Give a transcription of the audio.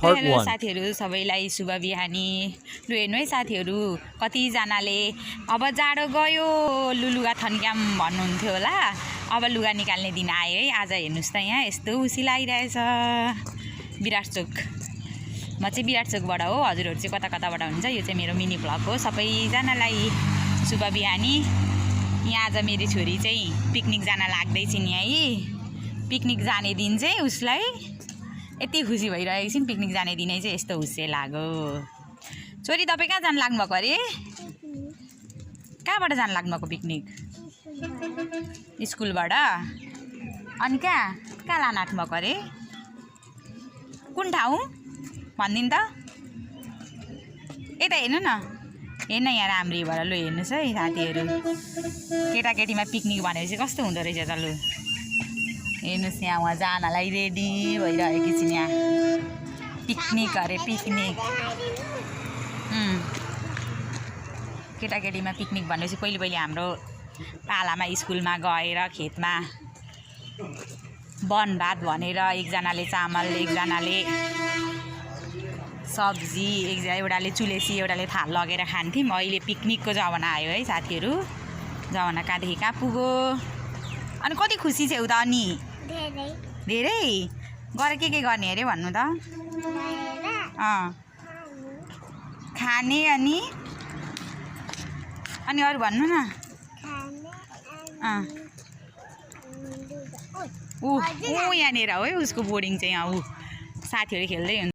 Hello साथीहरू सबैलाई शुभ बिहानी। लु हेर्नु है साथीहरू, कतिजनाले अब जाडो गयो लुगा थन्क्याम भन्नुहुन्थ्यो होला। अब लुगा निकाल्ने दिन आयो है। आज हेर्नुहोस् त यहाँ यस्तो उसी लागिरहेछ विराट चोक। म चाहिँ विराट चोकबाट हो, हजुरहरू चाहिँ कता कताबाट हुन्छ। यो चाहिँ मेरो मिनी भ्लग हो। सबैजनालाई शुभ बिहानी। यहाँ आज मेरी छोरी चाहिँ पिकनिक जान लाग्दैछिन्। यहाँ पिकनिक जाने दिन चाहिँ उसलाई यति खुसी भइरहेको छिन्। पिकनिक जाने दिनै चाहिँ यस्तो हुस्से लाग्यो। छोरी तपाईँ कहाँ जानु लाग्नुभएको अरे? कहाँबाट जानु लाग्नुभएको पिकनिक? स्कुलबाट। अनि कहाँ लान आँट्नुभएको अरे? कुन ठाउँ भनिदिनु त। यता हेर्नु न, हेर्न यहाँ राम्रीबाट। लु हेर्नुहोस् है साथीहरू, केटाकेटीमा पिकनिक भनेपछि कस्तो हुँदो रहेछ त। लु हेर्नुहोस् यहाँ उहाँ जानलाई रेडी भइरहेकी छिन्। यहाँ पिकनिक अरे पिकनिक। केटाकेटीमा पिकनिक भनेपछि पहिले हाम्रो पालामा स्कुलमा गएर खेतमा बनभात भनेर एकजनाले चामल, एकजनाले सब्जी, एउटाले चुलेसी, एउटाले थाल लगेर खान्थ्यौँ। अहिले पिकनिकको जमाना आयो है साथीहरू। जमाना कहाँदेखि कहाँ पुग्यो। अनि कति खुसी छेउ त? अनि धेरै गएर के गर्ने अरे भन्नु त? खाने अनि अरू भन्नु न। ऊ यहाँनिर हो है उसको बोर्डिङ चाहिँ। यहाँ ऊ साथीहरू खेल्दै हुन्छ।